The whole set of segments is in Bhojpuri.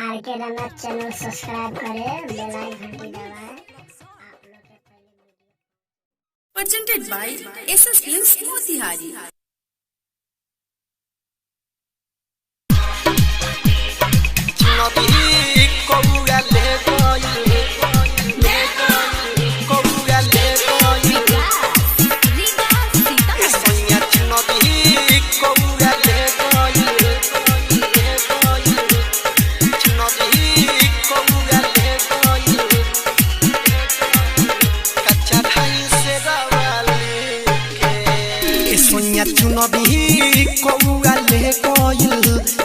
आरके रनक चैनल सब्सक्राइब करें, बेल आइकन घंटी दबाएं। Presented by SS Films Motihari. चुनबी कौआ ले कोयल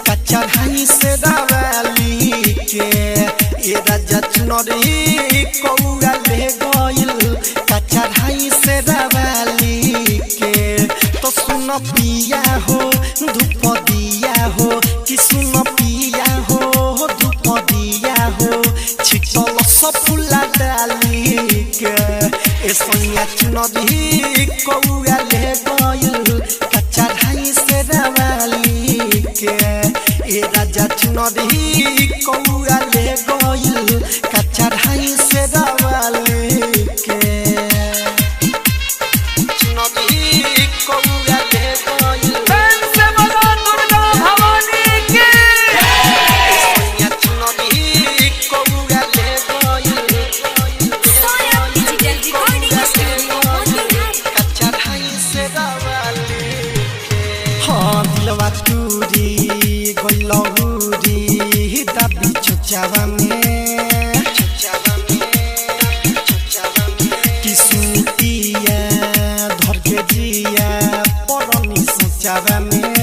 कच्चा ढाई से दवाली के ये राजा चुनबी कौआ ले कोयल कच्चा ढाई से दवाली के तो सुन पिया हो धूप दिया हो कि सुन पिया हो धूप दिया हो छिटल सब फूला डाली के ए सोनिया चुनबी कौआ ले कोयल चढ़ाई से दवाली के ए राजा चुनरी कौआ ले गइल का चढ़ाई से दवाली के चुनरी कौआ ले गइल बन से बोलो दुर्गा भवानी के सोनिया चुनरी कौआ ले गइल सोया डिजिटल रिकॉर्डिंग स्टूडियो मोतीहारी का चढ़ाई से दवाली दिलवा टूरी गोलौरी दाबी चुचावा में किसुतिया धर के जिया परनी सोचावा में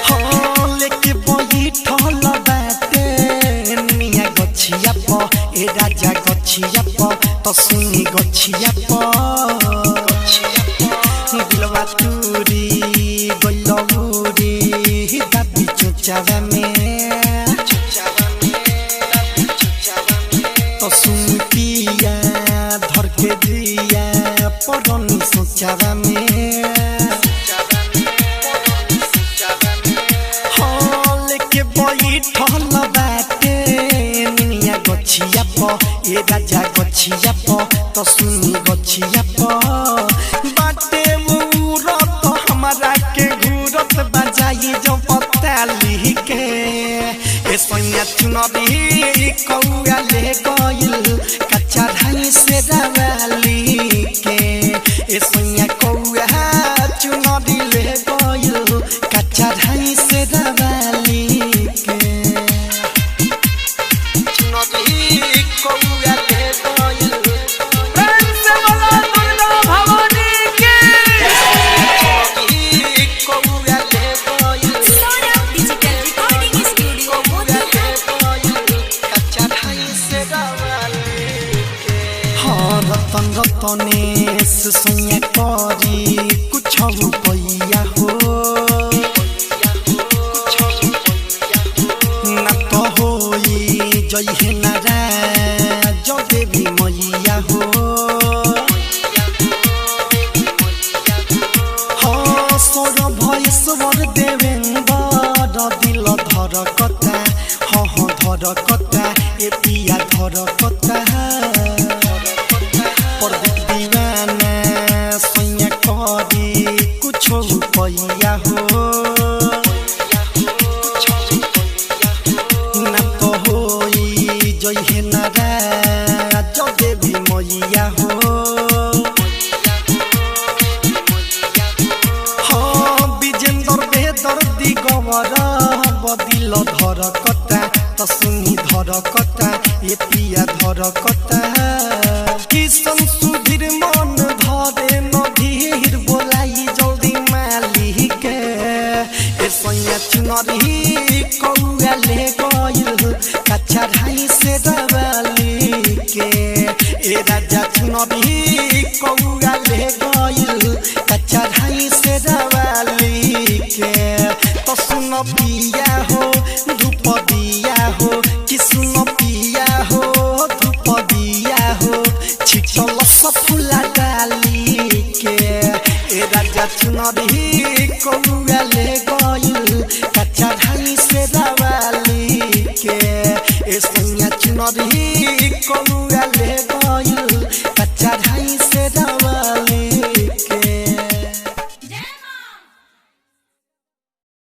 हाँ लेके बैठल बाटे निया गछिया प ए राजा गछिया प तो सुनी गछिया प दिलवा टूरी गोलौरी दाबी चुचावा में तो सुन पिया धर के दिया परनी सोचावा में हाँ लेके बैठल बाटे निया गछिया प ए राजा गछिया प तो सुनी गछिया प बाटे के घूरत बजाई जो पताली के ए सोनिया चुनरी कौआ ले गइल कच्चा ढाई से दवाली के ए सोनिया कौआ चुनरी ले गइल कच्चा ढाई से दवाली के चुनरी कौआ ले गइल बन से बोलो दुर्गा भवानी के सोया डिजिटल रिकॉर्डिंग स्टूडियो मोतीहारी रतन रतनेश सोनिया करी कुछ रुपैया हो न तो होई जय हे नारा जो देवी मैया हो हाँ सोर भैश्वर देवेंद्र दिल धर कथा हाँ धर कथा ए पिया धर कथा दीवाना सोया करी कुछ रुपैया हो न तो होई जय हे नारा जो देवी मैया हो हाँ विजेंद्र बेदर दिगवर बदिल धर कथा तो सुनी धर कथा ये पिया धर कथा किसन सुधीर मन धरे नधीर बोलाई जल्दी मालिक ए सोनिया चुनरी कौआ ले गइल कच्चा ढाई से दवाली के ए राजा चुनरी कौआ ले गइल कच्चा ढाई से दवाली के तो सुन पिया हो धूप दिया हो कि सुन पिया हो धूप दिया हो छिटल सब फूला डाली के ए राजा चुनरी कौआ ले गइल ए सैया चुनरी कौआ ले गइल